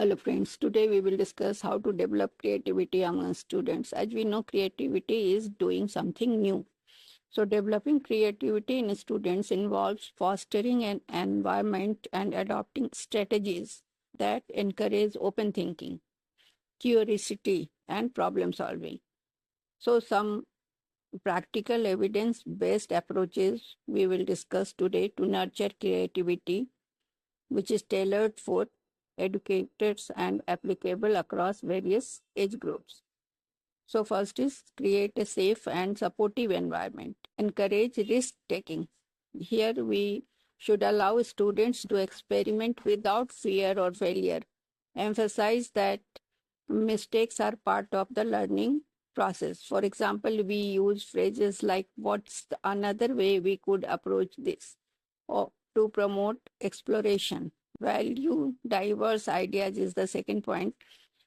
Hello friends, today we will discuss how to develop creativity among students. As we know, creativity is doing something new. So developing creativity in students involves fostering an environment and adopting strategies that encourage open thinking, curiosity, and problem solving. So some practical evidence-based approaches we will discuss today to nurture creativity, which is tailored for educators and applicable across various age groups. So, first is create a safe and supportive environment. Encourage risk taking. Here, we should allow students to experiment without fear or failure. Emphasize that mistakes are part of the learning process. For example, we use phrases like, "What's another way we could approach this?" or to promote exploration. Value diverse ideas is the second point.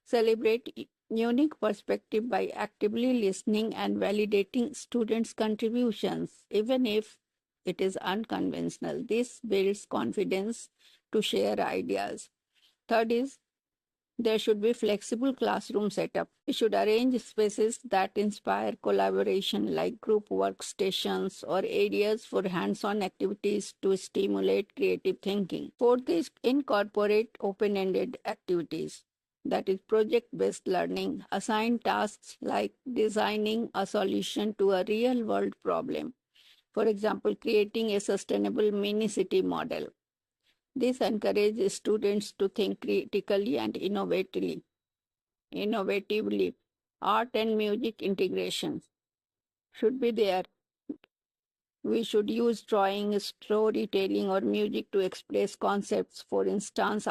Celebrate unique perspective by actively listening and validating students' contributions, even if it is unconventional. This builds confidence to share ideas. Third is there should be flexible classroom setup. We should arrange spaces that inspire collaboration like group workstations or areas for hands-on activities to stimulate creative thinking. Fourth is incorporate open-ended activities. That is project-based learning. Assign tasks like designing a solution to a real-world problem. For example, creating a sustainable mini city model. This encourages students to think critically and innovatively. Art and music integration should be there. We should use drawing, storytelling, or music to express concepts. For instance,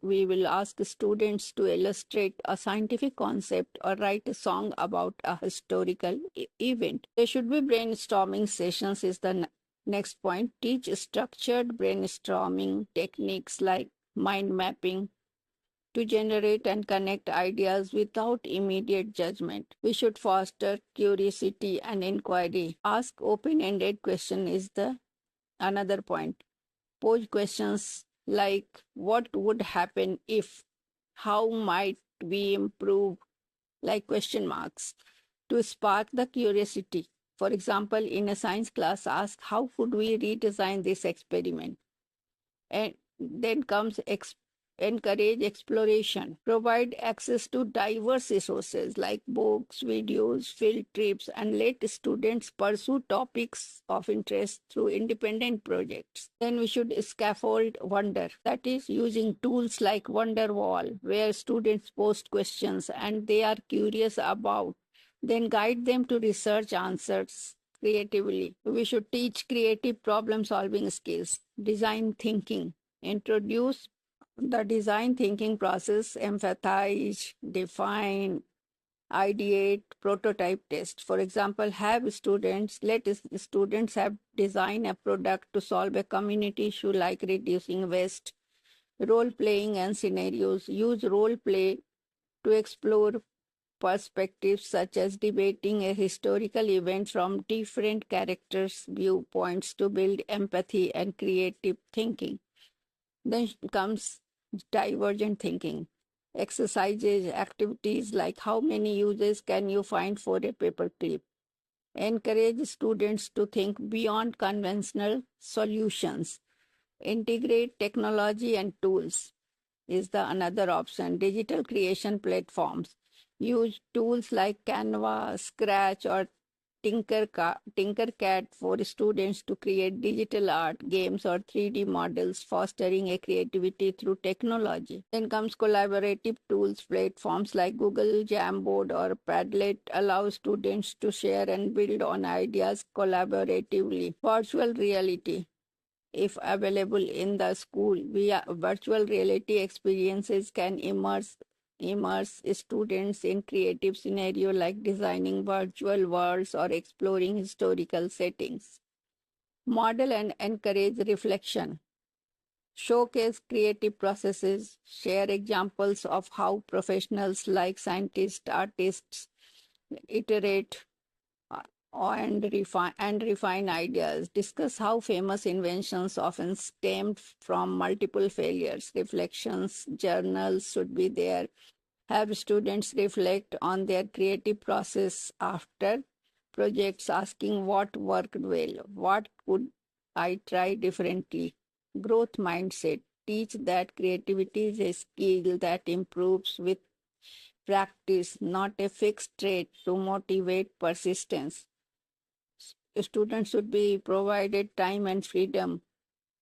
we will ask students to illustrate a scientific concept or write a song about a historical event. There should be brainstorming sessions is the next point. Teach structured brainstorming techniques like mind mapping, to generate and connect ideas without immediate judgment. We should foster curiosity and inquiry. Ask open-ended question is the another point. Pose questions like what would happen if, how might we improve, like question marks, to spark the curiosity. For example, in a science class, ask how could we redesign this experiment? And then comes encourage exploration, provide access to diverse resources like books, videos, field trips, and let students pursue topics of interest through independent projects. Then we should scaffold wonder, that is, using tools like Wonderwall, where students post questions and they are curious about, then guide them to research answers creatively. We should teach creative problem solving skills, design thinking, introduce the design thinking process, empathize, define, ideate, prototype, test. For example, let students have design a product to solve a community issue like reducing waste. Role playing and scenarios. Use role play to explore perspectives such as debating a historical event from different characters' viewpoints to build empathy and creative thinking. Then comes divergent thinking. Exercises, activities like how many uses can you find for a paperclip. Encourage students to think beyond conventional solutions. Integrate technology and tools is the another option. Digital creation platforms. Use tools like Canva, Scratch, or Tinkercad for students to create digital art, games, or 3D models, fostering a creativity through technology. Then comes collaborative tools. Platforms like Google, Jamboard, or Padlet allow students to share and build on ideas collaboratively. Virtual reality, if available in the school via virtual reality experiences, can immerse students in creative scenario like designing virtual worlds or exploring historical settings. Model and encourage reflection. Showcase creative processes. Share examples of how professionals like scientists, artists iterate refine ideas. Discuss how famous inventions often stemmed from multiple failures. Reflections, journals should be there. Have students reflect on their creative process after projects, asking what worked well, what could I try differently. Growth mindset. Teach that creativity is a skill that improves with practice, not a fixed trait to motivate persistence. Students should be provided time and freedom.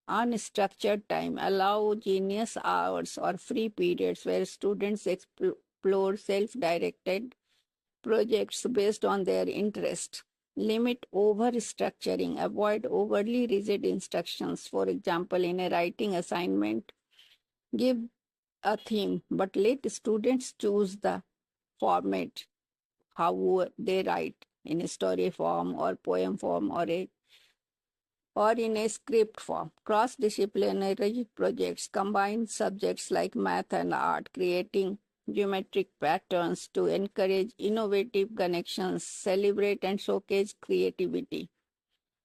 Unstructured time, allow genius hours or free periods where students explore self-directed projects based on their interest. Limit over-structuring, avoid overly rigid instructions. For example, in a writing assignment, give a theme, but let students choose the format, how they write in a story form or poem form or in a script form. Cross-disciplinary projects combine subjects like math and art, creating geometric patterns to encourage innovative connections, celebrate and showcase creativity.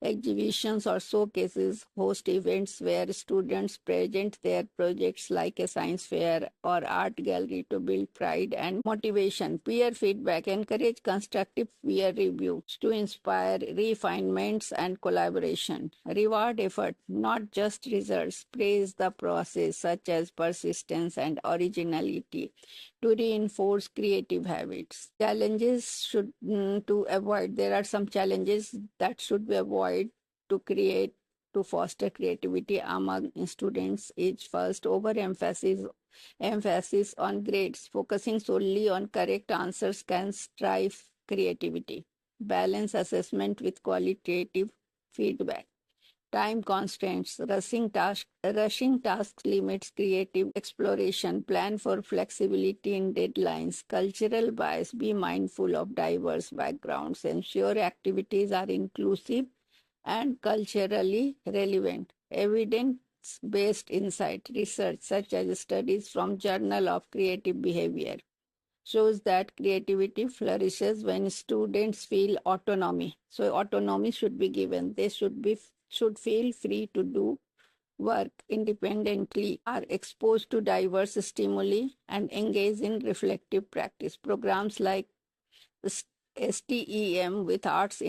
Exhibitions or showcases host events where students present their projects like a science fair or art gallery to build pride and motivation. Peer feedback encourage constructive peer reviews to inspire refinements and collaboration. Reward effort, not just results. Praise the process, such as persistence and originality to reinforce creative habits. Challenges to avoid. There are some challenges that should be avoided to foster creativity among students is first emphasis on grades. Focusing solely on correct answers can stifle creativity. Balance assessment with qualitative feedback. Time constraints, rushing tasks limits creative exploration, plan for flexibility in deadlines, cultural bias, be mindful of diverse backgrounds, ensure activities are inclusive and culturally relevant. Evidence-based insight research, such as studies from Journal of Creative Behavior, shows that creativity flourishes when students feel autonomy. So autonomy should be given. They should feel free to do work independently, are exposed to diverse stimuli, and engage in reflective practice. Programs like STEM with arts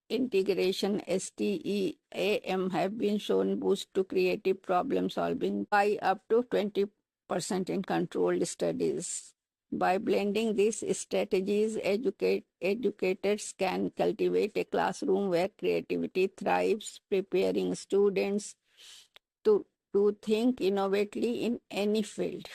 integration STEAM have been shown boost to creative problem solving by up to 20% in controlled studies. By blending these strategies, educators can cultivate a classroom where creativity thrives, preparing students to, to think innovatively in any field.